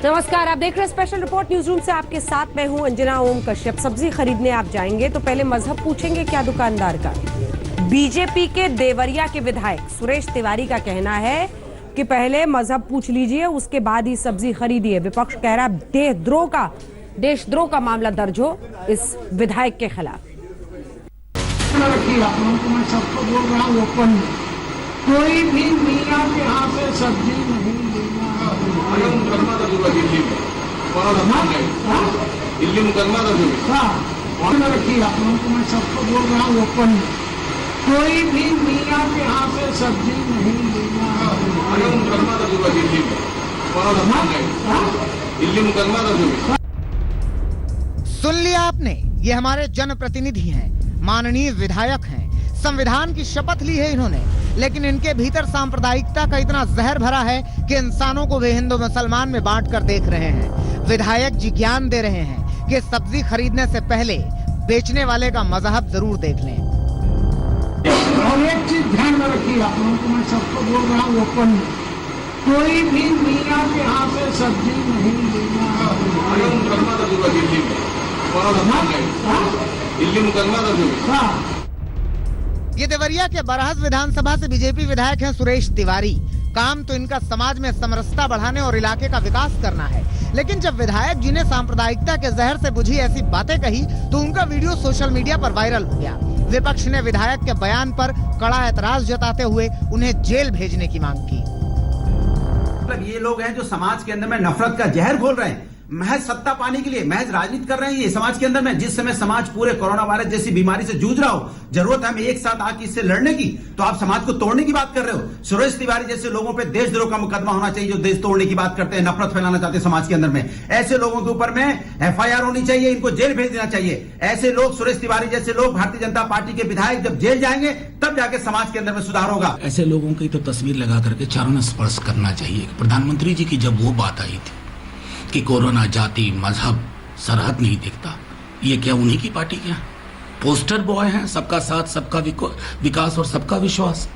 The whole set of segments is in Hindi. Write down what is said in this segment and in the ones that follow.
नमस्कार, आप देख रहे हैं स्पेशल रिपोर्ट न्यूज रूम से। आपके साथ मैं हूं अंजना ओम कश्यप। सब्जी खरीदने आप जाएंगे तो पहले मजहब पूछेंगे क्या दुकानदार का। बीजेपी के देवरिया के विधायक सुरेश तिवारी का कहना है कि पहले मजहब पूछ लीजिए, उसके बाद ही सब्जी खरीदिए। विपक्ष कह रहा है देशद्रोह का मामला दर्ज हो इस विधायक के खिलाफ। आप लोगों को मैं सबको बोल रहा हूँ, ओपन में कोई भी मियाँ के यहाँ से सब्जी नहीं लेना। दिल्ली मुकदमा रखिए, आप लोगों को मैं सबको बोल रहा हूँ, ओपन में कोई भी मियाँ के यहाँ से सब्जी नहीं लेना। दिल्ली मुकदमा सुन लिया आपने, ये हमारे जनप्रतिनिधि हैं, माननीय विधायक हैं, संविधान की शपथ ली है इन्होंने, लेकिन इनके भीतर सांप्रदायिकता का इतना जहर भरा है कि इंसानों को वे हिंदू मुसलमान में बांट कर देख रहे हैं। विधायक जी ज्ञान दे रहे हैं कि सब्जी खरीदने से पहले बेचने वाले का मजहब जरूर देख लें। और एक चीज ध्यान में रखिए, आप लोगों को मैं सबको बोल रहा हूँ, ओपन में कोई भी मियाँ के यहाँ से सब्जी नहीं लेना। दिल्ली मुकदमा ये देवरिया के बरहज विधानसभा से बीजेपी विधायक हैं सुरेश तिवारी। काम तो इनका समाज में समरसता बढ़ाने और इलाके का विकास करना है, लेकिन जब विधायक जी ने सांप्रदायिकता के जहर से बुझी ऐसी बातें कही तो उनका वीडियो सोशल मीडिया पर वायरल हो गया। विपक्ष ने विधायक के बयान पर कड़ा एतराज जताते हुए उन्हें जेल भेजने की मांग की। मतलब ये लोग हैं जो समाज के अंदर में नफरत का जहर घोल रहे हैं, महज सत्ता पाने के लिए महज राजनीति कर रहे हैं। ये समाज के अंदर में जिस समय समाज पूरे कोरोना वायरस जैसी बीमारी से जूझ रहा हो, जरूरत है हमें एक साथ आके इससे लड़ने की, तो आप समाज को तोड़ने की बात कर रहे हो। सुरेश तिवारी जैसे लोगों पे देशद्रोह का मुकदमा होना चाहिए, जो देश तोड़ने की बात करते हैं, नफरत फैलाना चाहते हैं समाज के अंदर में। ऐसे लोगों के ऊपर में FIR होनी चाहिए, इनको जेल भेज देना चाहिए। ऐसे लोग, सुरेश तिवारी जैसे लोग, भारतीय जनता पार्टी के विधायक जब जेल जाएंगे तब जाके समाज के अंदर में सुधार होगा। ऐसे लोगों की तो तस्वीर लगा करके चरण स्पर्श करना चाहिए। प्रधानमंत्री जी की जब वो बात आई थी कि कोरोना जाति मजहब सरहद नहीं देखता, ये क्या उन्हीं की पार्टी क्या पोस्टर बॉय हैं? सबका साथ, सबका विकास और सबका विश्वास।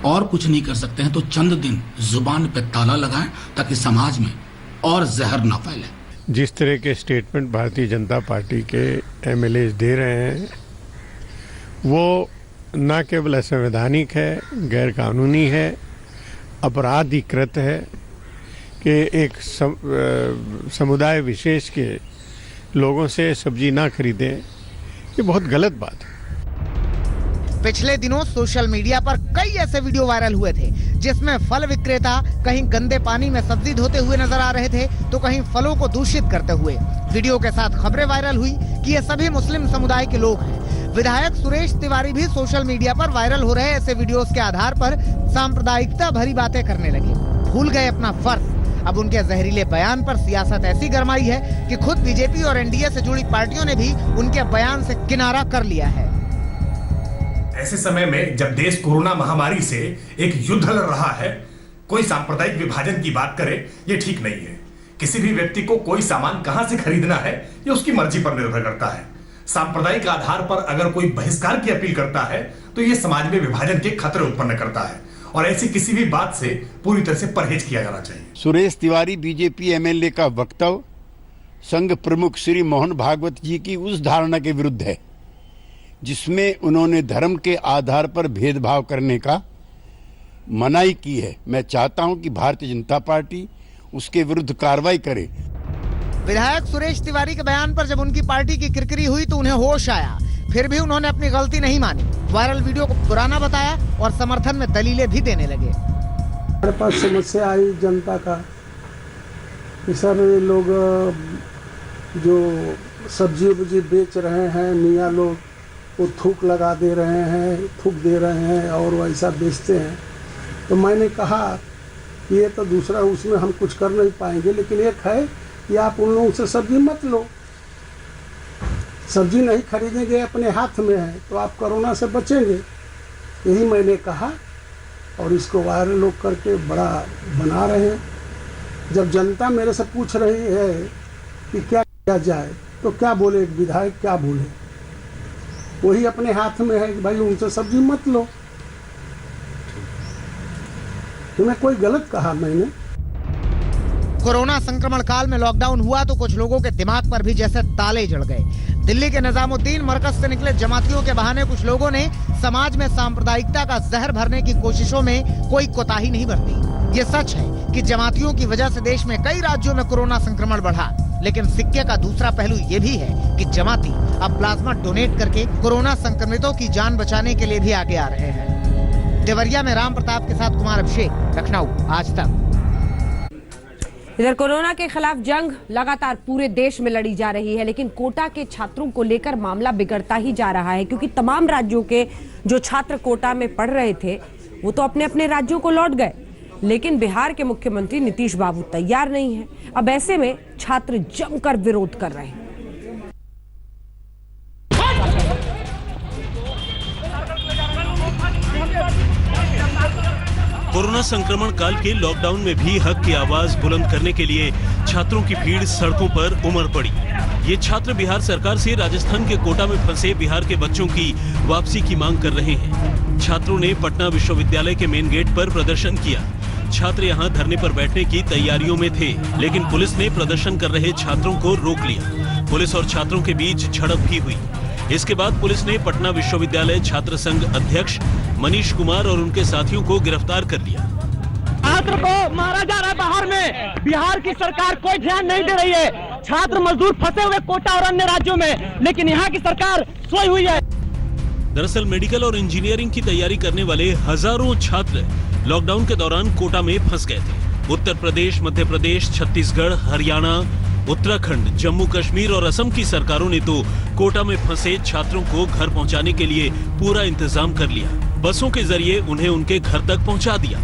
और कुछ नहीं कर सकते हैं तो चंद दिन जुबान पे ताला लगाएं ताकि समाज में और जहर ना फैले। जिस तरह के स्टेटमेंट भारतीय जनता पार्टी के MLAs दे रहे हैं वो न केवल असंवैधानिक है, गैर कानूनी है, अपराधिकृत है कि एक समुदाय विशेष के लोगों से सब्जी ना खरीदें, ये बहुत गलत बात है। पिछले दिनों सोशल मीडिया पर कई ऐसे वीडियो वायरल हुए थे जिसमें फल विक्रेता कहीं गंदे पानी में सब्जी धोते हुए नजर आ रहे थे तो कहीं फलों को दूषित करते हुए। वीडियो के साथ खबरें वायरल हुई कि ये सभी मुस्लिम समुदाय के लोग हैं। विधायक सुरेश तिवारी भी सोशल मीडिया पर वायरल हो रहे ऐसे वीडियोस के आधार पर सांप्रदायिकता भरी बातें करने लगे, भूल गए अपना फर्ज। अब उनके जहरीले बयान पर सियासत ऐसी गरमाई है कि खुद बीजेपी और NDA से जुड़ी पार्टियों ने भी उनके बयान से किनारा कर लिया है। ऐसे समय में जब देश कोरोना महामारी से एक युद्ध लड़ रहा है, कोई सांप्रदायिक विभाजन की बात करे ये ठीक नहीं है। किसी भी व्यक्ति को कोई सामान कहां से खरीदना है ये उसकी मर्जी पर निर्भर करता है। सांप्रदायिक आधार पर अगर कोई बहिष्कार की अपील करता है तो ये समाज में विभाजन के खतरे उत्पन्न करता है और ऐसी किसी भी बात से पूरी तरह से परहेज किया जाना चाहिए। सुरेश तिवारी बीजेपी MLA का वक्तव्य संघ प्रमुख श्री मोहन भागवत जी की उस धारणा के विरुद्ध है जिसमें उन्होंने धर्म के आधार पर भेदभाव करने का मनाही की है। मैं चाहता हूं कि भारतीय जनता पार्टी उसके विरुद्ध कार्रवाई करे। विधायक सुरेश तिवारी के बयान पर जब उनकी पार्टी की किरकिरी हुई तो उन्हें होश आया, फिर भी उन्होंने अपनी गलती नहीं मानी, वायरल वीडियो को पुराना बताया और समर्थन में दलीलें भी देने लगे। हमारे पास समस्या आई जनता का कि सर ये लोग जो सब्जी बेच रहे हैं, मियाँ लोग वो थूक लगा दे रहे हैं, थूक दे रहे हैं और वैसा बेचते हैं। तो मैंने कहा ये तो दूसरा, उसमें हम कुछ कर नहीं पाएंगे, लेकिन एक है कि आप उन लोगों से सब्जी मत लो। सब्जी नहीं खरीदेंगे, अपने हाथ में है, तो आप कोरोना से बचेंगे। यही मैंने कहा और इसको वायरल लोग करके बड़ा बना रहे हैं। जब जनता मेरे से पूछ रही है कि क्या किया जाए तो क्या बोले एक विधायक, क्या बोले? वही अपने हाथ में है कि भाई उनसे सब्जी मत लो। तुम्हें कोई गलत कहा मैंने? कोरोना संक्रमण काल में लॉकडाउन हुआ तो कुछ लोगों के दिमाग पर भी जैसे ताले जड़ गए। दिल्ली के निजामुद्दीन मरकज से निकले जमातियों के बहाने कुछ लोगों ने समाज में सांप्रदायिकता का जहर भरने की कोशिशों में कोई कोताही नहीं बरती। ये सच है कि जमातियों की वजह से देश में कई राज्यों में कोरोना संक्रमण बढ़ा, लेकिन सिक्के का दूसरा पहलू ये भी है कि जमाती अब प्लाज्मा डोनेट करके कोरोना संक्रमितों की जान बचाने के लिए भी आगे आ रहे हैं। देवरिया में राम प्रताप के साथ कुमार अभिषेक, लखनऊ, आज तक। इधर कोरोना के खिलाफ जंग लगातार पूरे देश में लड़ी जा रही है, लेकिन कोटा के छात्रों को लेकर मामला बिगड़ता ही जा रहा है, क्योंकि तमाम राज्यों के जो छात्र कोटा में पढ़ रहे थे वो तो अपने अपने राज्यों को लौट गए, लेकिन बिहार के मुख्यमंत्री नीतीश बाबू तैयार नहीं है। अब ऐसे में छात्र जमकर विरोध कर रहे हैं। कोरोना संक्रमण काल के लॉकडाउन में भी हक की आवाज बुलंद करने के लिए छात्रों की भीड़ सड़कों पर उमड़ पड़ी। ये छात्र बिहार सरकार से राजस्थान के कोटा में फंसे बिहार के बच्चों की वापसी की मांग कर रहे हैं। छात्रों ने पटना विश्वविद्यालय के मेन गेट पर प्रदर्शन किया। छात्र यहां धरने पर बैठने की तैयारियों में थे, लेकिन पुलिस ने प्रदर्शन कर रहे छात्रों को रोक लिया। पुलिस और छात्रों के बीच झड़प भी हुई। इसके बाद पुलिस ने पटना विश्वविद्यालय छात्र संघ अध्यक्ष मनीष कुमार और उनके साथियों को गिरफ्तार कर लिया। छात्र को मारा जा रहा है बाहर में, बिहार की सरकार कोई ध्यान नहीं दे रही है। छात्र मजदूर फंसे हुए कोटा और अन्य राज्यों में, लेकिन यहाँ की सरकार सोई हुई है। दरअसल मेडिकल और इंजीनियरिंग की तैयारी करने वाले हजारों छात्र लॉकडाउन के दौरान कोटा में फंस गए थे। उत्तर प्रदेश, मध्य प्रदेश, छत्तीसगढ़, हरियाणा, उत्तराखंड, जम्मू कश्मीर और असम की सरकारों ने तो कोटा में फंसे छात्रों को घर पहुंचाने के लिए पूरा इंतजाम कर लिया। बसों के जरिए उन्हें उनके घर तक पहुंचा दिया।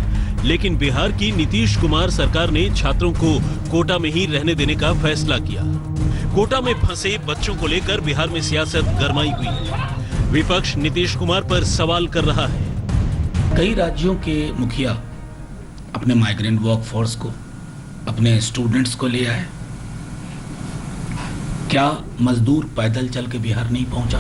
लेकिन बिहार की नीतीश कुमार सरकार ने छात्रों को कोटा में ही रहने देने का फैसला किया। कोटा में फंसे बच्चों को लेकर बिहार में सियासत गरमाई हुई। विपक्ष नीतीश कुमार पर सवाल कर रहा है। कई राज्यों के मुखिया अपने माइग्रेंट वर्कफोर्स को, अपने स्टूडेंट्स को ले आए। क्या मजदूर पैदल चल के बिहार नहीं पहुंचा?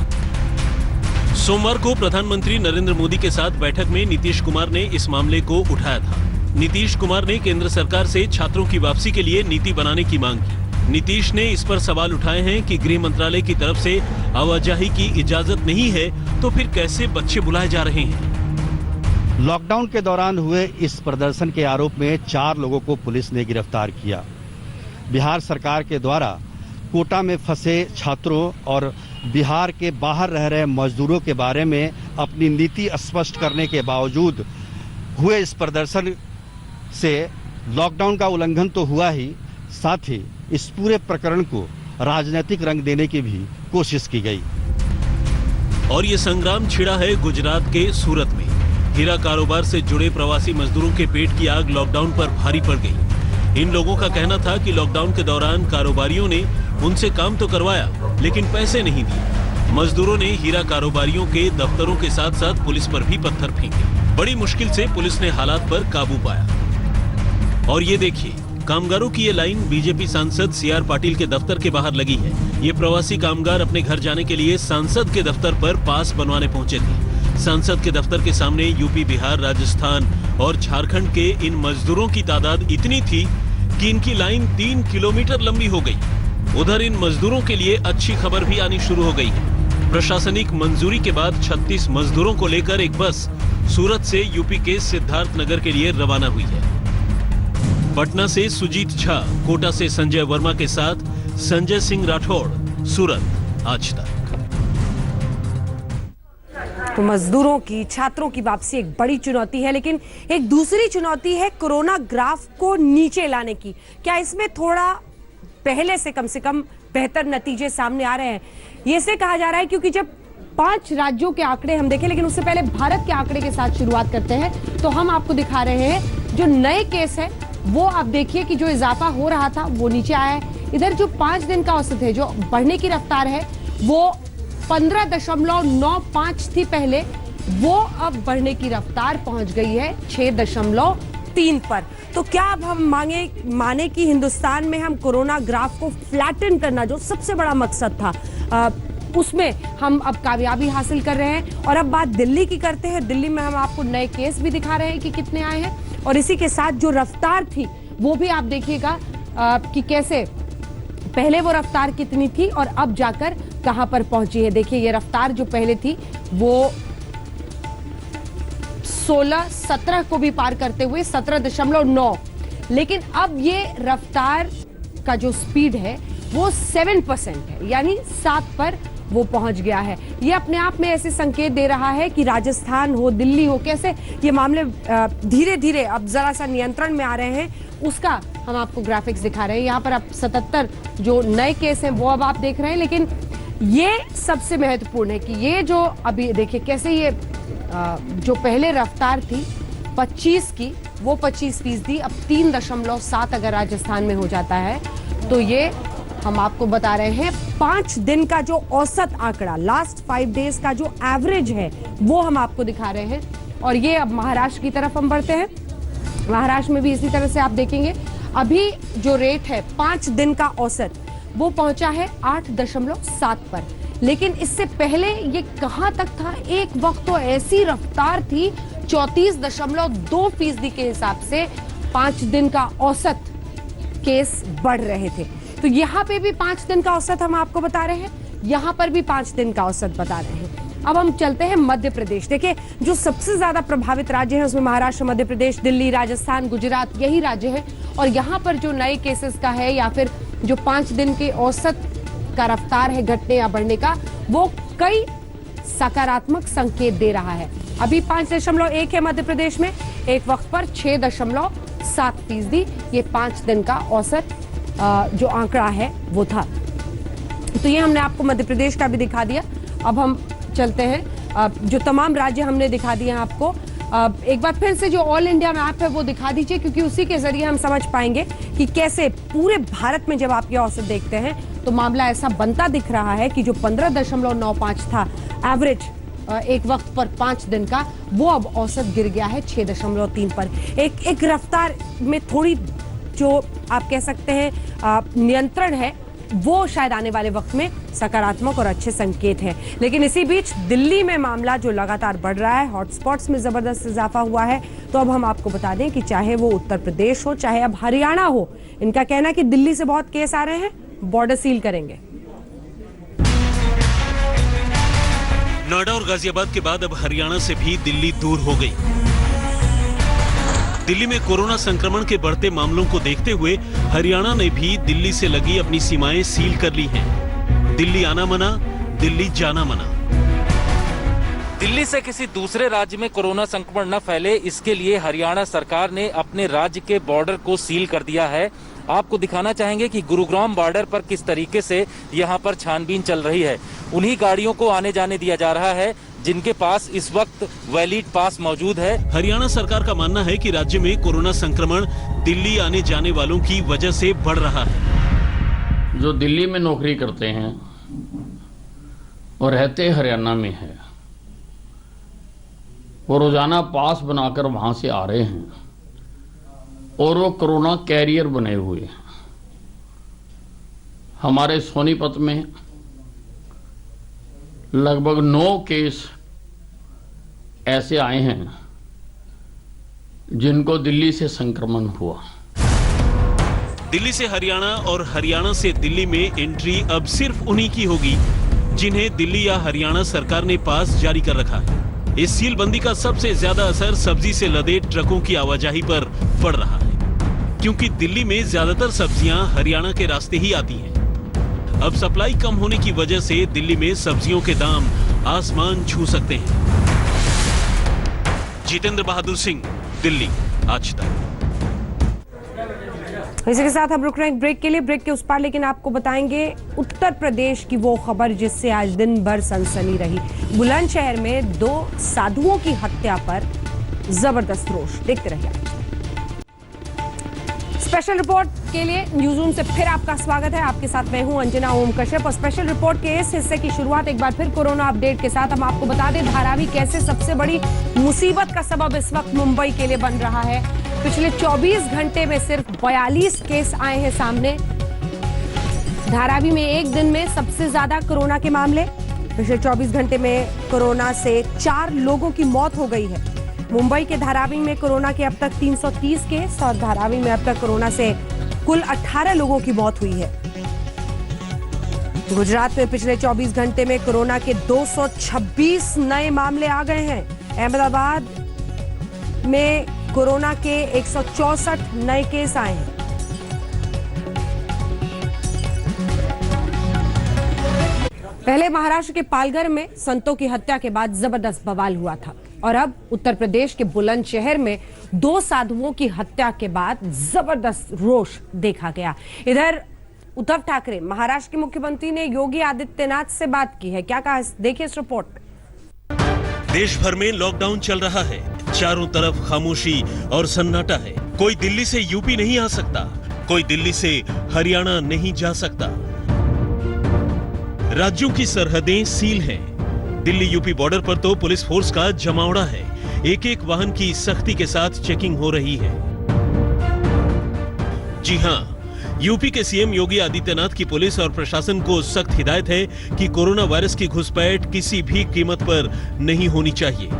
सोमवार को प्रधानमंत्री नरेंद्र मोदी के साथ बैठक में नीतीश कुमार ने इस मामले को उठाया था। नीतीश कुमार ने केंद्र सरकार से छात्रों की वापसी के लिए नीति बनाने की मांग की। नीतीश ने इस पर सवाल उठाए हैं कि गृह मंत्रालय की तरफ से आवाजाही की इजाजत नहीं है तो फिर कैसे बच्चे बुलाए जा रहे हैं। लॉकडाउन के दौरान हुए इस प्रदर्शन के आरोप में 4 लोगों को पुलिस ने गिरफ्तार किया। बिहार सरकार के द्वारा कोटा में फंसे छात्रों और बिहार के बाहर रह रहे मजदूरों के बारे में अपनी नीति स्पष्ट करने के बावजूद हुए इस प्रदर्शन से लॉकडाउन का उल्लंघन तो हुआ ही, साथ ही इस पूरे प्रकरण को राजनीतिक रंग देने की भी कोशिश की गई। और ये संग्राम छिड़ा है गुजरात के सूरत में। हीरा कारोबार से जुड़े प्रवासी मजदूरों के पेट की आग लॉकडाउन पर भारी पड़ गई। इन लोगों का कहना था कि लॉकडाउन के दौरान कारोबारियों ने उनसे काम तो करवाया, लेकिन पैसे नहीं दिए। मजदूरों ने हीरा कारोबारियों के दफ्तरों के साथ साथ पुलिस पर भी पत्थर फेंके। बड़ी मुश्किल से पुलिस ने हालात पर काबू पाया। और ये देखिए, कामगारों की ये लाइन बीजेपी सांसद सीआर पाटिल के दफ्तर के बाहर लगी है। ये प्रवासी कामगार अपने घर जाने के लिए सांसद के दफ्तर पर पास बनवाने पहुंचे थे। सांसद के दफ्तर के सामने यूपी, बिहार, राजस्थान और झारखंड के इन मजदूरों की तादाद इतनी थी कि इनकी लाइन 3 किलोमीटर लंबी हो गई। उधर इन मजदूरों के लिए अच्छी खबर भी आनी शुरू हो गई है। प्रशासनिक मंजूरी के बाद 36 मजदूरों को लेकर एक बस सूरत से यूपी के सिद्धार्थ नगर के लिए रवाना हुई है। पटना से सुजीत झा, कोटा से संजय वर्मा के साथ संजय सिंह राठौड़, सूरत, आज तक। तो मजदूरों की, छात्रों की वापसी एक बड़ी चुनौती है, लेकिन एक दूसरी चुनौती है कोरोना ग्राफ को नीचे लाने की। क्या इसमें थोड़ा पहले से कम बेहतर नतीजे सामने आ रहे हैं? ये इसलिए कहा जा रहा है क्योंकि जब 5 राज्यों के आंकड़े हम देखें, लेकिन उससे पहले भारत के आंकड़े के साथ शुरुआत करते हैं, तो हम आपको दिखा रहे हैं जो नए केस है वो आप देखिए कि जो इजाफा हो रहा था वो नीचे आया है। इधर जो 5 दिन का औसत है, जो बढ़ने की रफ्तार है वो 15.95 थी पहले, वो अब बढ़ने की रफ्तार पहुंच गई है 6.3 पर। तो क्या अब हम माने कि हिंदुस्तान में हम कोरोना ग्राफ को फ्लैटन करना, जो सबसे बड़ा मकसद था, उसमें हम अब कामयाबी हासिल कर रहे हैं। और अब बात दिल्ली की करते हैं। दिल्ली में हम आपको नए केस भी दिखा रहे हैं कि कितने आए हैं, और इसी के साथ जो रफ्तार थी वो भी आप देखिएगा कि कैसे पहले वो रफ्तार कितनी थी और अब जाकर कहां पर पहुंची है। देखिए ये रफ्तार जो पहले थी वो 16-17 को भी पार करते हुए 17.9, लेकिन अब ये रफ्तार का जो स्पीड है वो 7% है, यानी 7 पर वो पहुंच गया है। ये अपने आप में ऐसे संकेत दे रहा है कि राजस्थान हो, दिल्ली हो, कैसे ये मामले धीरे धीरे अब जरा सा नियंत्रण में आ रहे हैं, उसका हम आपको ग्राफिक्स दिखा रहे हैं। यहाँ पर अब 77 जो नए केस हैं वो अब आप देख रहे हैं, लेकिन ये सबसे महत्वपूर्ण है कि ये जो अभी देखिए कैसे ये जो पहले रफ्तार थी 25 की, वो 25% अब 3.7 अगर राजस्थान में हो जाता है तो ये हम आपको बता रहे हैं 5 दिन का जो औसत आंकड़ा, लास्ट 5 डेज का जो एवरेज है वो हम आपको दिखा रहे हैं। और ये अब महाराष्ट्र की तरफ हम बढ़ते हैं। महाराष्ट्र में भी इसी तरह से आप देखेंगे अभी जो रेट है 5 दिन का औसत वो पहुंचा है 8.7 पर, लेकिन इससे पहले ये कहां तक था, एक वक्त तो ऐसी रफ्तार थी 34.2% के हिसाब से 5 दिन का औसत केस बढ़ रहे थे। तो यहां पे भी 5 दिन का औसत हम आपको बता रहे हैं, यहां पर भी 5 दिन का औसत बता रहे हैं। अब हम चलते हैं मध्य प्रदेश। देखिए जो सबसे ज्यादा प्रभावित राज्य है उसमें महाराष्ट्र, मध्य प्रदेश, दिल्ली, राजस्थान, गुजरात यही राज्य है। और यहां पर जो नए केसेस का है या फिर जो 5 दिन के औसत का रफ्तार है घटने या बढ़ने का, वो कई सकारात्मक संकेत दे रहा है। अभी 5.1 है मध्य प्रदेश में, एक वक्त पर 6.7%, ये 5 दिन का औसत जो आंकड़ा है वो था। तो ये हमने आपको मध्य प्रदेश का भी दिखा दिया। अब हम चलते हैं जो तमाम राज्य हमने दिखा दिए हैं आपको, एक बार फिर से जो ऑल इंडिया मैप है वो दिखा दीजिए, क्योंकि उसी के जरिए हम समझ पाएंगे कि कैसे पूरे भारत में जब आप ये औसत देखते हैं तो मामला ऐसा बनता दिख रहा है कि जो 15.95 था एवरेज एक वक्त पर 5 दिन का, वो अब औसत गिर गया है 6.3 पर। एक रफ्तार में थोड़ी जो आप कह सकते हैं नियंत्रण है वो शायद आने वाले वक्त में सकारात्मक और अच्छे संकेत हैं। लेकिन इसी बीच दिल्ली में मामला जो लगातार बढ़ रहा है, हॉटस्पॉट्स में जबरदस्त इजाफा हुआ है। तो अब हम आपको बता दें कि चाहे वो उत्तर प्रदेश हो, चाहे अब हरियाणा हो, इनका कहना है कि दिल्ली से बहुत केस आ रहे हैं, बॉर्डर सील करेंगे। नोएडा और गाजियाबाद के बाद अब हरियाणा से भी दिल्ली दूर हो गई। दिल्ली में कोरोना संक्रमण के बढ़ते मामलों को देखते हुए हरियाणा ने भी दिल्ली से लगी अपनी सीमाएं सील कर ली हैं। दिल्ली आना मना, दिल्ली जाना मना। दिल्ली से किसी दूसरे राज्य में कोरोना संक्रमण न फैले, इसके लिए हरियाणा सरकार ने अपने राज्य के बॉर्डर को सील कर दिया है। आपको दिखाना चाहेंगे कि गुरुग्राम बॉर्डर पर किस तरीके से यहाँ पर छानबीन चल रही है। उन्हीं गाड़ियों को आने जाने दिया जा रहा है जिनके पास इस वक्त वैलिड पास मौजूद है। हरियाणा सरकार का मानना है कि राज्य में कोरोना संक्रमण दिल्ली आने जाने वालों की वजह से बढ़ रहा है। जो दिल्ली में नौकरी करते हैं और रहते हरियाणा में है, वो रोजाना पास बनाकर वहां से आ रहे हैं और वो कोरोना कैरियर बने हुए हैं। हमारे सोनीपत में लगभग 9 केस ऐसे आए हैं जिनको दिल्ली से संक्रमण हुआ। दिल्ली से हरियाणा और हरियाणा से दिल्ली में एंट्री अब सिर्फ उन्हीं की होगी जिन्हें दिल्ली या हरियाणा सरकार ने पास जारी कर रखा है। इस सीलबंदी का सबसे ज्यादा असर सब्जी से लदे ट्रकों की आवाजाही पर पड़ रहा है, क्योंकि दिल्ली में ज्यादातर सब्जियां हरियाणा के रास्ते ही आती हैं। अब सप्लाई कम होने की वजह से दिल्ली में सब्जियों के दाम आसमान छू सकते हैं। जितेंद्र बहादुर सिंह, दिल्ली, आज तक। इसी के साथ हम रुक रहे हैं ब्रेक के लिए, ब्रेक के उस पार लेकिन आपको बताएंगे उत्तर प्रदेश की वो खबर जिससे आज दिन भर सनसनी रही। बुलंदशहर में 2 साधुओं की हत्या पर जबरदस्त रोष। देखते रहिए। स्पेशल रिपोर्ट के लिए न्यूज़रूम से फिर आपका स्वागत है। आपके साथ मैं हूं अंजना ओम कश्यप और स्पेशल रिपोर्ट के इस हिस्से की शुरुआत एक बार फिर कोरोना अपडेट के साथ हम आपको बता दें धारावी कैसे सबसे बड़ी मुसीबत का सबब इस वक्त मुंबई के लिए बन रहा है। पिछले 24 घंटे में सिर्फ 42 केस आए हैं सामने। धारावी में एक दिन में सबसे ज्यादा कोरोना के मामले। पिछले 24 घंटे में कोरोना से 4 लोगों की मौत हो गई है। मुंबई के धारावी में कोरोना के अब तक 330 केस और धारावी में अब तक कोरोना से कुल 18 लोगों की मौत हुई है। गुजरात में पिछले 24 घंटे में कोरोना के 226 नए मामले आ गए हैं। अहमदाबाद में कोरोना के 164 नए केस आए हैं। पहले महाराष्ट्र के पालघर में संतों की हत्या के बाद जबरदस्त बवाल हुआ था और अब उत्तर प्रदेश के बुलंदशहर में 2 साधुओं की हत्या के बाद जबरदस्त रोष देखा गया। इधर उद्धव ठाकरे महाराष्ट्र के मुख्यमंत्री ने योगी आदित्यनाथ से बात की है। क्या कहा, देखिए इस रिपोर्ट में। देश भर में लॉकडाउन चल रहा है, चारों तरफ खामोशी और सन्नाटा है। कोई दिल्ली से यूपी नहीं आ सकता, कोई दिल्ली से हरियाणा नहीं जा सकता। राज्यों की सरहदें सील हैं। दिल्ली यूपी बॉर्डर पर तो पुलिस फोर्स का जमावड़ा है। एक एक वाहन की सख्ती के साथ चेकिंग हो रही है। जी हां, यूपी के सीएम योगी आदित्यनाथ की पुलिस और प्रशासन को सख्त हिदायत है कि कोरोना वायरस की घुसपैठ किसी भी कीमत पर नहीं होनी चाहिए।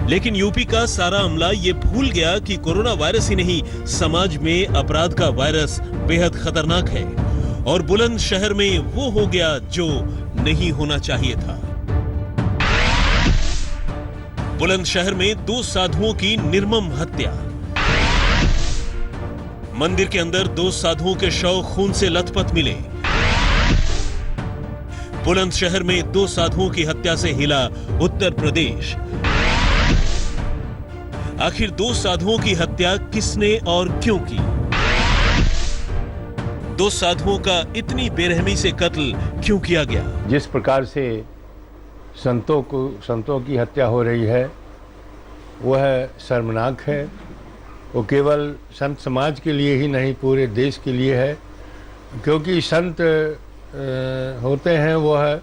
लेकिन यूपी का सारा अमला ये भूल गया कि कोरोना वायरस ही नहीं, समाज में अपराध का वायरस बेहद खतरनाक है और बुलंदशहर में वो हो गया जो नहीं होना चाहिए था। बुलंदशहर में 2 साधुओं की निर्मम हत्या। मंदिर के अंदर 2 साधुओं के शव खून से लथपथ मिले। बुलंदशहर में 2 साधुओं की हत्या से हिला उत्तर प्रदेश। आखिर 2 साधुओं की हत्या किसने और क्यों की? 2 साधुओं का इतनी बेरहमी से कत्ल क्यों किया गया? जिस प्रकार से संतों की हत्या हो रही है वह शर्मनाक है। वो केवल संत समाज के लिए ही नहीं, पूरे देश के लिए है, क्योंकि संत होते हैं वह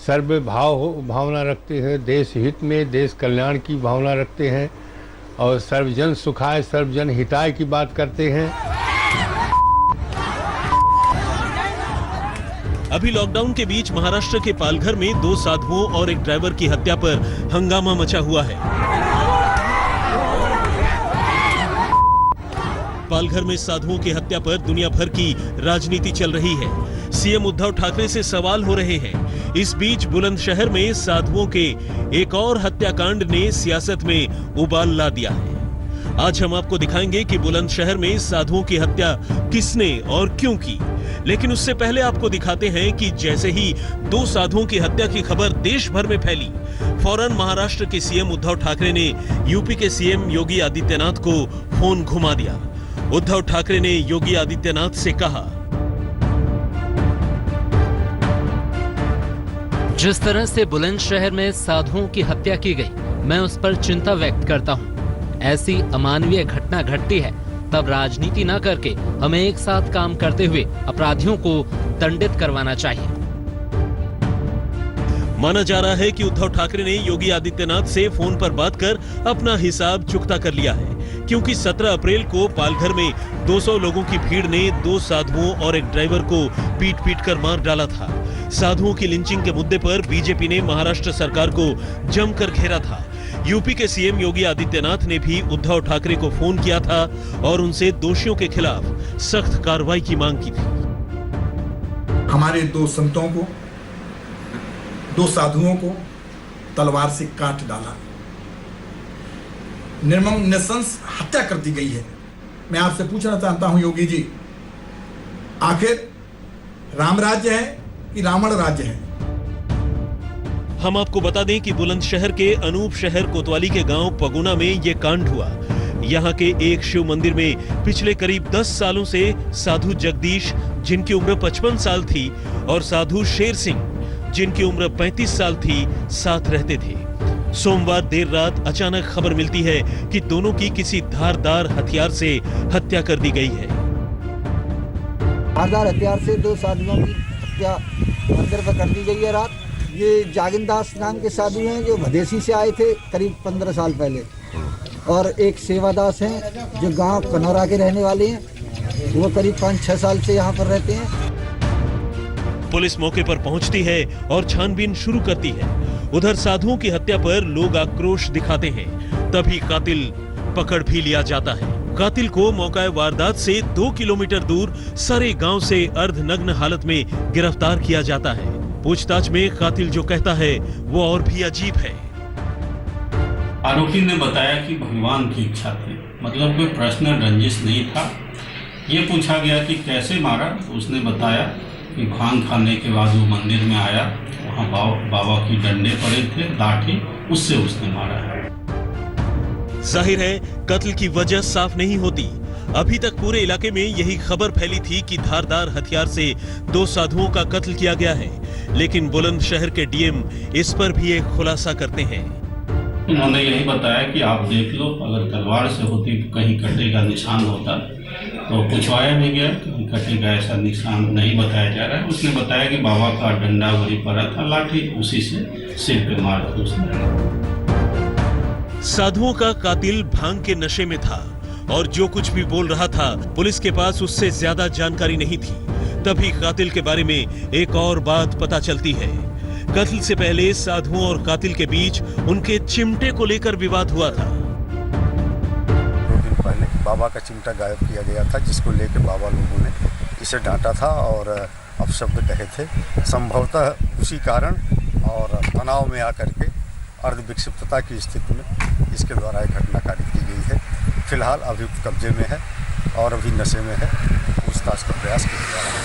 सर्व भावना रखते हैं, देश हित में, देश कल्याण की भावना रखते हैं और सर्वजन सुखाय सर्वजन हिताय की बात करते हैं। अभी लॉकडाउन के बीच महाराष्ट्र के पालघर में 2 साधुओं और एक ड्राइवर की हत्या पर हंगामा मचा हुआ है। पालघर में साधुओं की हत्या पर दुनिया भर की राजनीति चल रही है। सीएम उद्धव ठाकरे से सवाल हो रहे हैं। इस बीच बुलंदशहर में साधुओं के एक और हत्याकांड ने सियासत में उबाल ला दिया है। आज हम आपको दिखाएंगे कि बुलंदशहर में साधुओं की हत्या किसने और क्यों की। लेकिन उससे पहले आपको दिखाते हैं कि जैसे ही 2 साधुओं की हत्या की खबर देश भर में फैली, फौरन महाराष्ट्र के सीएम उद्धव ठाकरे ने यूपी के सीएम योगी आदित्यनाथ को फोन घुमा दिया। उद्धव ठाकरे ने योगी आदित्यनाथ से कहा, जिस तरह से बुलंदशहर में साधुओं की हत्या की गई, मैं उस पर चिंता व्यक्त करता हूं। ऐसी अमानवीय घटना घटती है तब राजनीति न करके हमें एक साथ काम करते हुए अपराधियों को दंडित करवाना चाहिए। माना जा रहा है कि उद्धव ठाकरे ने योगी आदित्यनाथ से फोन पर बात कर अपना हिसाब चुकता कर लिया है, क्योंकि 17 अप्रैल को पालघर में 200 लोगों की भीड़ ने 2 साधुओं और एक ड्राइवर को पीट कर मार डाला था। साधुओं की लिंचिंग के मुद्दे पर बीजेपी ने महाराष्ट्र सरकार को जमकर घेरा था। यूपी के सीएम योगी आदित्यनाथ ने भी उद्धव ठाकरे को फोन किया था और उनसे दोषियों के खिलाफ सख्त कार्रवाई की मांग की थी। हमारे 2 संतों को, 2 साधुओं को तलवार से काट डाला, निर्मम निशंस हत्या कर दी गई है। मैं आपसे पूछना चाहता हूं योगी जी, आखिर राम राज्य है कि रावण राज्य है? हम आपको बता दें कि बुलंदशहर के अनूप शहर कोतवाली के गांव पगुना में यह कांड हुआ। यहां के एक शिव मंदिर में पिछले करीब 10 सालों से साधु जगदीश, जिनकी उम्र 55 साल थी, और साधु शेर सिंह, जिनकी उम्र 35 साल थी, साथ रहते थे। सोमवार देर रात अचानक खबर मिलती है कि दोनों की किसी धारदार हथियार से हत्या कर दी गई है। धारदार हथियार से 2 साधुओं की हत्या मंदिर पर कर दी गई है रात। ये जागिंदास नाम के साधु हैं जो भदेसी से आए थे करीब 15 साल पहले, और एक सेवादास हैं जो गांव कनौरा के रहने वाले हैं, वो करीब 5-6 साल से यहाँ पर रहते हैं। पुलिस मौके पर पहुंचती है और छानबीन शुरू करती है। उधर साधुओं की हत्या पर लोग आक्रोश दिखाते हैं, तभी कातिल पकड़ भी लिया जाता है। कातिल को मौका वारदात से 2 किलोमीटर दूर सरे गांव से अर्धनग्न हालत में गिरफ्तार किया जाता है। पूछताछ में कातिल जो कहता है वो और भी अजीब है। आरोपी ने बताया कि भगवान की इच्छा थी, मतलब कोई पर्सनल रंजिश नहीं था। ये पूछा गया कि कैसे मारा, तो उसने बताया कि भांग खाने के बाद वो मंदिर में आया, वहाँ बाबा की डंडे पड़े थे, लाठी, उससे उसने मारा है। जाहिर है कत्ल की वजह साफ नहीं होती। अभी तक पूरे इलाके में यही खबर फैली थी कि धारदार हथियार से 2 साधुओं का कत्ल किया गया है, लेकिन बुलंदशहर के डीएम इस पर भी एक खुलासा करते हैं। उन्होंने यही बताया कि आप देख लो, अगर तलवार से होती तो कहीं कटे का निशान होता, तो पूछवाया नहीं गया, कहीं कटे का ऐसा निशान नहीं बताया जा रहा है। उसने बताया कि बाबा का डंडा वहीं पड़ा था, लाठी, उसी से सिर पे मारा था उसने। साधुओं का कातिल भांग के नशे में था और जो कुछ भी बोल रहा था पुलिस के पास उससे ज्यादा जानकारी नहीं थी। तभी कातिल के बारे में एक और बात पता चलती है। कत्ल से पहले साधुओं और कातिल के बीच उनके चिमटे को लेकर विवाद हुआ था। 2 दिन पहले बाबा का चिमटा गायब किया गया था, जिसको लेकर बाबा लोगों ने इसे डांटा था और अपशब्द कहे थे। संभवतः उसी कारण और तनाव में आकर के अर्धविक्षिप्तता की स्थिति में इसके द्वारा एक घटना कारित की गई है। फिलहाल अभियुक्त कब्जे में है और अभी नशे में है, पूछताछ का प्रयास किया जा रहा है।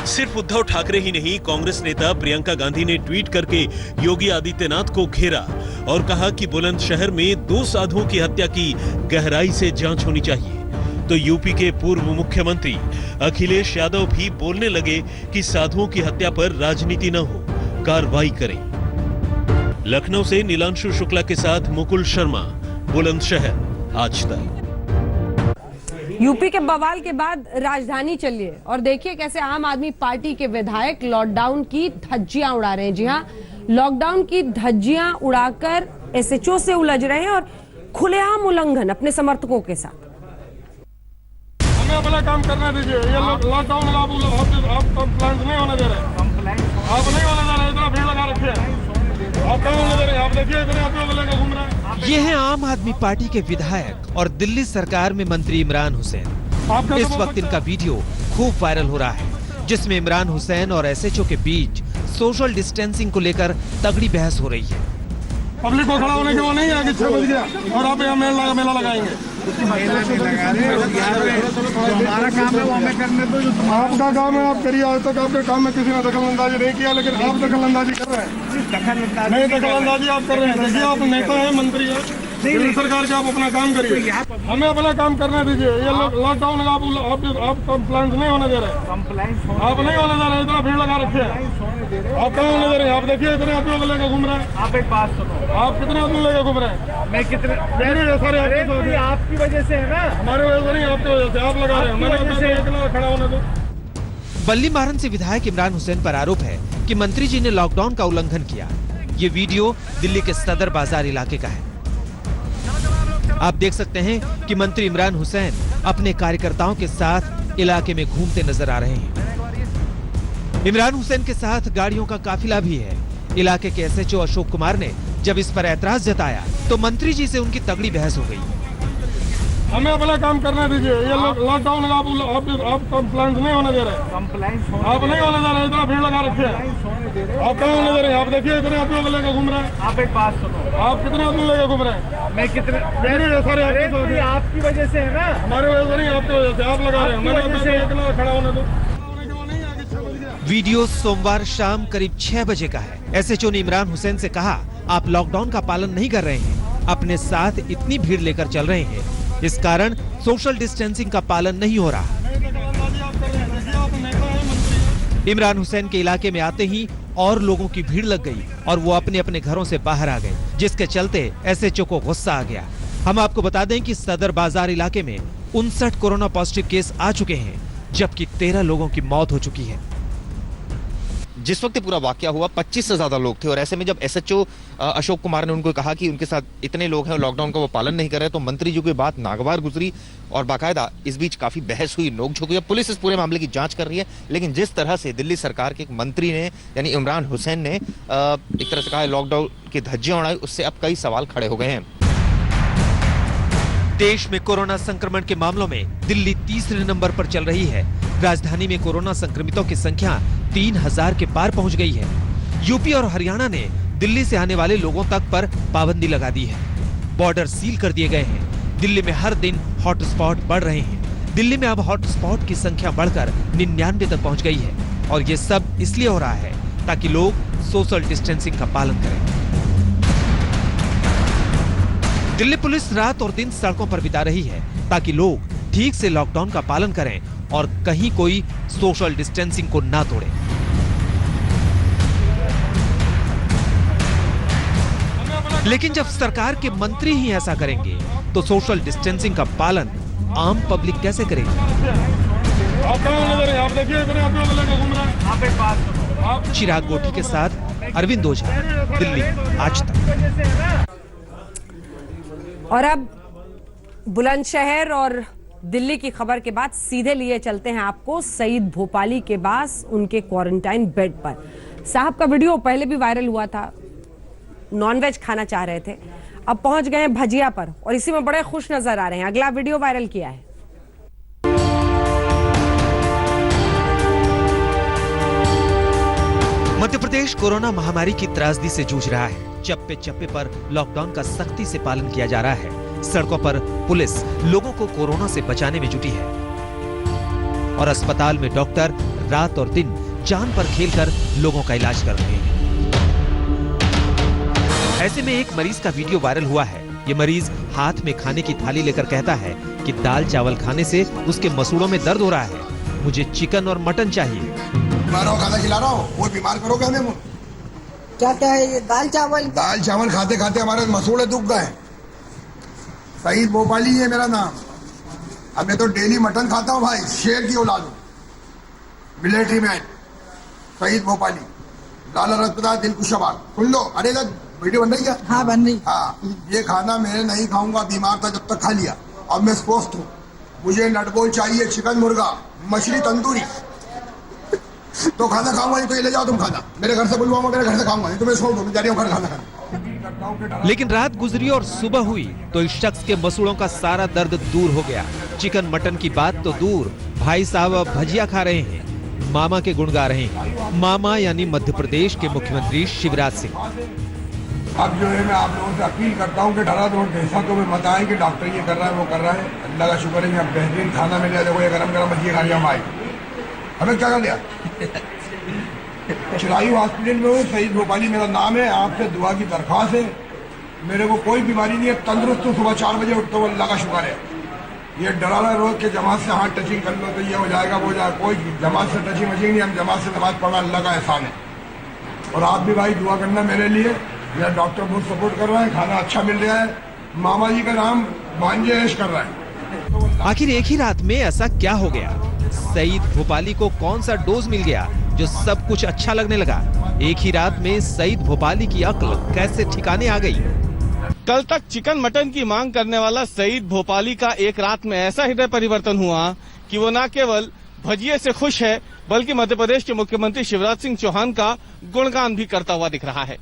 सिर्फ उद्धव ठाकरे ही नहीं, कांग्रेस नेता प्रियंका गांधी ने ट्वीट करके योगी आदित्यनाथ को घेरा और कहा कि बुलंदशहर में 2 साधुओं की हत्या की गहराई से जांच होनी चाहिए। तो यूपी के पूर्व मुख्यमंत्री अखिलेश यादव भी बोलने लगे कि साधुओं की हत्या पर राजनीति न हो, कार्रवाई करें। लखनऊ से नीलांशु शुक्ला के साथ मुकुल शर्मा, बुलंदशहर, आज तक। यूपी के बवाल के बाद राजधानी चलिए और देखिए कैसे आम आदमी पार्टी के विधायक लॉकडाउन की धज्जियां उड़ा रहे हैं। जी हां, लॉकडाउन की धज्जियां उड़ाकर एसएचओ से उलझ रहे हैं और खुलेआम उल्लंघन अपने समर्थकों के साथ। हमें अपना काम करने दीजिए। ये लॉकडाउन आप कंप्लेंट नहीं होने दे रहे, आप नहीं होने दे रहे, इतना भीड़ लगा रखे हैं, आप नहीं होने दे रहे। आप देखिए इतने आप लेकर घूम रहे हैं। ये हैं आम आदमी पार्टी के विधायक और दिल्ली सरकार में मंत्री इमरान हुसैन। इस वक्त इनका वीडियो खूब वायरल हो रहा है, जिसमें इमरान हुसैन और एसएचओ के बीच सोशल डिस्टेंसिंग को लेकर तगड़ी बहस हो रही है। पब्लिक को खड़ा होने के वो नहीं है कि 6 बज गया और आप यहाँ मेला लगाएंगे। हमारा काम है वो हमें करने दो। आपका काम है, आप करिए। आज तक आपके काम में किसी ने दखलंदाजी नहीं किया, लेकिन आप दखलंदाजी कर रहे हैं। नहीं, दखलंदाजी आप कर रहे हैं। देखिए आप नेता है, मंत्री है, दिल्ली सरकार के, आप अपना काम करिए। हमें अपना काम करने दीजिए। ये लॉकडाउन आप कंप्लेंट नहीं होने दे रहे, आप नहीं होने दे रहे, इतना भीड़ लगा रखे हैं, आप कहाँ होने दे रहे हैं। आप देखिए इतने आदमी लेकर घूम रहे हैं। आप एक बात सुनो, आप कितने आदमी लेकर घूम रहे हैं। मैं कितने सारे आपकी वजह से है ना, हमारे वजह से नहीं, आपकी वजह से। आप लगा रहे हैं, मैंने खड़ा होने दो। बल्ली मारन से विधायक इमरान हुसैन पर आरोप है कि मंत्री जी ने लॉकडाउन का उल्लंघन किया। ये वीडियो दिल्ली के सदर बाजार इलाके का है। आप देख सकते हैं कि मंत्री इमरान हुसैन अपने कार्यकर्ताओं के साथ इलाके में घूमते नजर आ रहे हैं। इमरान हुसैन के साथ गाड़ियों का काफिला भी है। इलाके के एसएचओ अशोक कुमार ने जब इस पर ऐतराज जताया तो मंत्री जी से उनकी तगड़ी बहस हो गई। हमें अपना काम करने दीजिए। ये लॉकडाउन आप कंप्लेंट नहीं होने दे रहे, आप नहीं होने दे रहे, इतना भीड़ लगा रखे हैं, आप कहाँ होने दे रहे हैं। आप देखिए इतने आदमी लेकर घूम रहे हैं। आप एक बात सुनो, आप कितने आदमी लेकर घूम रहे हैं। मैं कितने सारे आपकी वजह से है ना, हमारे वजह से नहीं, आपकी वजह से। आप लगा रहे हैं, मैंने खड़ा होने दो। वीडियो सोमवार शाम करीब 6 बजे का है। एसएचओ ने इमरान हुसैन से कहा, आप लॉकडाउन का पालन नहीं कर रहे हैं, अपने साथ इतनी भीड़ लेकर चल रहे हैं, इस कारण सोशल डिस्टेंसिंग का पालन नहीं हो रहा। इमरान हुसैन के इलाके में आते ही और लोगों की भीड़ लग गई और वो अपने अपने घरों से बाहर आ गए, जिसके चलते एसएचओ को गुस्सा आ गया। हम आपको बता दें कि सदर बाजार इलाके में 59 कोरोना पॉजिटिव केस आ चुके हैं, जबकि 13 लोगों की मौत हो चुकी है। जिस वक्त पूरा वाकया हुआ 25 से ज्यादा लोग थे और ऐसे में जब एसएचओ अशोक कुमार ने उनको कहा कि उनके साथ इतने लोग हैं और लॉकडाउन का वो पालन नहीं कर रहे, तो मंत्री जी की बात नागवार गुजरी और बाकायदा इस बीच काफी बहस हुई, नोकझोंक हुई। पुलिस इस पूरे मामले की जांच कर रही है, लेकिन जिस तरह से दिल्ली सरकार के एक मंत्री ने यानी इमरान हुसैन ने एक तरह से कहा लॉकडाउन की धज्जियां उड़ाई, उससे अब कई सवाल खड़े हो गए हैं। देश में कोरोना संक्रमण के मामलों में दिल्ली तीसरे नंबर पर चल रही है। राजधानी में कोरोना संक्रमितों की संख्या 3000 के पार पहुंच गई है। यूपी और हरियाणा ने दिल्ली से आने वाले लोगों तक पर पाबंदी लगा दी है। बॉर्डर सील कर दिए गए हैं। दिल्ली में हर दिन हॉटस्पॉट बढ़ रहे हैं। दिल्ली में अब हॉटस्पॉट की संख्या बढ़कर 99 तक पहुंच गई है और ये सब इसलिए हो रहा है ताकि लोग सोशल डिस्टेंसिंग का पालन करें। दिल्ली पुलिस रात और दिन सड़कों पर बिता रही है ताकि लोग ठीक से लॉकडाउन का पालन करें और कहीं कोई सोशल डिस्टेंसिंग को ना तोड़े। लेकिन जब सरकार के मंत्री ही ऐसा करेंगे तो सोशल डिस्टेंसिंग का पालन आम पब्लिक कैसे करेगी? चिराग गोठी के साथ अरविंद ओझा, दिल्ली आज तक। और अब बुलंदशहर और दिल्ली की खबर के बाद सीधे लिए चलते हैं आपको सईद भोपाली के पास उनके क्वारंटाइन बेड पर। साहब का वीडियो पहले भी वायरल हुआ था, नॉनवेज खाना चाह रहे थे, अब पहुंच गए हैं भजिया पर और इसी में बड़े खुश नजर आ रहे हैं। अगला वीडियो वायरल किया है। मध्य प्रदेश कोरोना महामारी की त्रासदी से जूझ रहा है। चप्पे चप्पे पर लॉकडाउन का सख्ती से पालन किया जा रहा है। सड़कों पर पुलिस लोगों को कोरोना से बचाने में जुटी है और अस्पताल में डॉक्टर रात और दिन जान पर खेलकर लोगों का इलाज कर रहे हैं। ऐसे में एक मरीज का वीडियो वायरल हुआ है। ये मरीज हाथ में खाने की थाली लेकर कहता है कि दाल चावल खाने से उसके मसूड़ों में दर्द हो रहा है, मुझे चिकन और मटन चाहिए। खाना खिला रहा हूँ, वो बीमार करोगे हमें। क्या क्या है ये? दाल चावल खाते खाते हमारे मसूड़े दुख गए। सईद भोपाली है मेरा नाम। अब मैं तो डेली मटन खाता हूँ भाई, शेर की औलाद हूँ, मिलिट्री मैन सईद भोपाली, लाला अस्पताल दिलकुशाबाद। सुन लो, अरे वीडियो बन रही है? हाँ बन रही। हाँ, ये खाना मैं नहीं खाऊंगा, बीमार था जब तक खा लिया, अब मैं स्वस्थ हूँ। मुझे नटबोल चाहिए, चिकन मुर्गा, मछली तंदूरी, तो खाना खाऊंगा नहीं तो ये ले जाओ तुम खाना। मेरे घर से बुलवाऊंगा, मेरे घर से खाऊंगा नहीं तो मैं छोड़ दूँ, जा रही हूँ घर खाना खाना। लेकिन रात गुजरी और सुबह हुई तो इस शख्स के मसूड़ों का सारा दर्द दूर हो गया। चिकन मटन की बात तो दूर, भाई साहब अब भजिया खा रहे हैं, मामा के गुण गा रहे हैं। मामा यानी मध्य प्रदेश के मुख्यमंत्री शिवराज सिंह। अब जो है मैं आप लोगों से अपील करता हूँ कि धड़ाधड़ ऐसा तो मैं बताएं कि डॉक्टर ये कर रहा है वो कर रहा है, अल्लाह का शुक्र है अब बेहतरीन खाना मिल गया। देखो ये गरम गरम भजिया खा लिया भाई, हमें क्या कर लिया। चिरायू हॉस्पिटल में हूँ, सईद भोपाली मेरा नाम है। आपसे दुआ की दरख्वास्त है, मेरे को कोई बीमारी नहीं है, तंदुरुस्त हूँ, सुबह 4 बजे उठता हूँ, अल्लाह का शुक्र है। ये डराना रोज के जमात से हाथ टचिंग कर लो तो ये हो जाएगा वो जाएगा, कोई जमात से टचिंग वचिंग नहीं। हम जमात से नमाज पढ़ना अल्लाह का एहसान है। और आप भी भाई दुआ करना मेरे लिए। मेरा डॉक्टर बहुत सपोर्ट कर रहा है, खाना अच्छा मिल रहा है, मामा जी का नाम भांजे ऐश कर रहा है। आखिर एक ही रात में ऐसा क्या हो गया? सईद भोपाली को कौन सा डोज मिल गया जो सब कुछ अच्छा लगने लगा? एक ही रात में सईद भोपाली की अक्ल कैसे ठिकाने आ गई? कल तक चिकन मटन की मांग करने वाला सईद भोपाली का एक रात में ऐसा हृदय परिवर्तन हुआ कि वो न केवल भजिए से खुश है बल्कि मध्य प्रदेश के मुख्यमंत्री शिवराज सिंह चौहान का गुणगान भी करता हुआ दिख रहा है।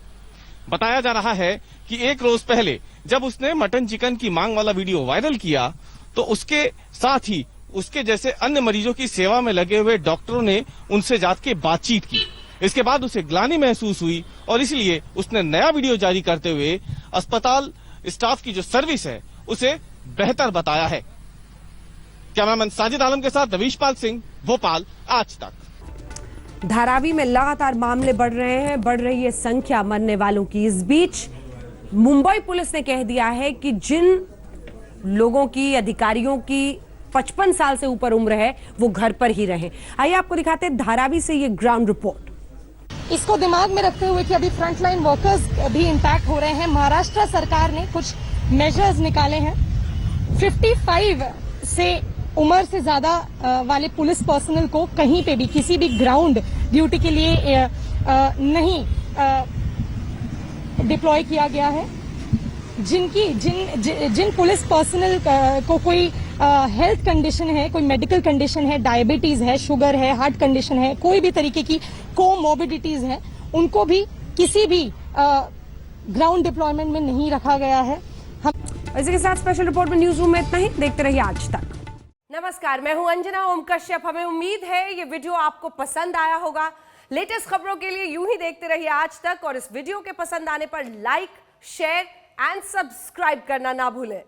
बताया जा रहा है कि एक रोज पहले जब उसने मटन चिकन की मांग वाला वीडियो वायरल किया तो उसके साथ ही उसके जैसे अन्य मरीजों की सेवा में लगे हुए डॉक्टरों ने उनसे जाके बातचीत की। इसके बाद उसे ग्लानि महसूस हुई और इसलिए उसने नया वीडियो जारी करते हुए अस्पताल स्टाफ की जो सर्विस है उसे बेहतर बताया है। कैमरामैन साजिद आलम के साथ रवीश पाल सिंह, भोपाल, आज तक। धारावी में लगातार मामले बढ़ रहे हैं, बढ़ रही है संख्या मरने वालों की। इस बीच मुंबई पुलिस ने कह दिया है कि जिन लोगों की, अधिकारियों की 55 साल से ऊपर उम्र है वो घर पर ही रहें। आइए आपको दिखाते हैं धारावी से ये ग्राउंड रिपोर्ट। इसको दिमाग में रखते हुए कि अभी फ्रंटलाइन वर्कर्स भी इंपैक्ट हो रहे हैं, महाराष्ट्र सरकार ने कुछ मेजर्स निकाले हैं। 55 से उम्र से ज्यादा वाले पुलिस पर्सनल को कहीं पे भी किसी भी ग्राउंड ड्यूटी के लिए नहीं डिप्लॉय किया गया है। जिन पुलिस पर्सनल को कोई हेल्थ कंडीशन है, कोई मेडिकल कंडीशन है, डायबिटीज है, शुगर है, हार्ट कंडीशन है, कोई भी तरीके की कोमोर्बिडिटीज है, उनको भी किसी भी ग्राउंड डिप्लॉयमेंट में नहीं रखा गया है। इसी के साथ स्पेशल रिपोर्ट में न्यूज रूम में इतना ही। देखते रहिए आज तक। नमस्कार, मैं हूं अंजना ओम कश्यप। हमें उम्मीद है ये वीडियो आपको पसंद आया होगा। लेटेस्ट खबरों के लिए यूं ही देखते रहिए आज तक, और इस वीडियो के पसंद आने पर लाइक, शेयर एंड सब्सक्राइब करना ना भूलें।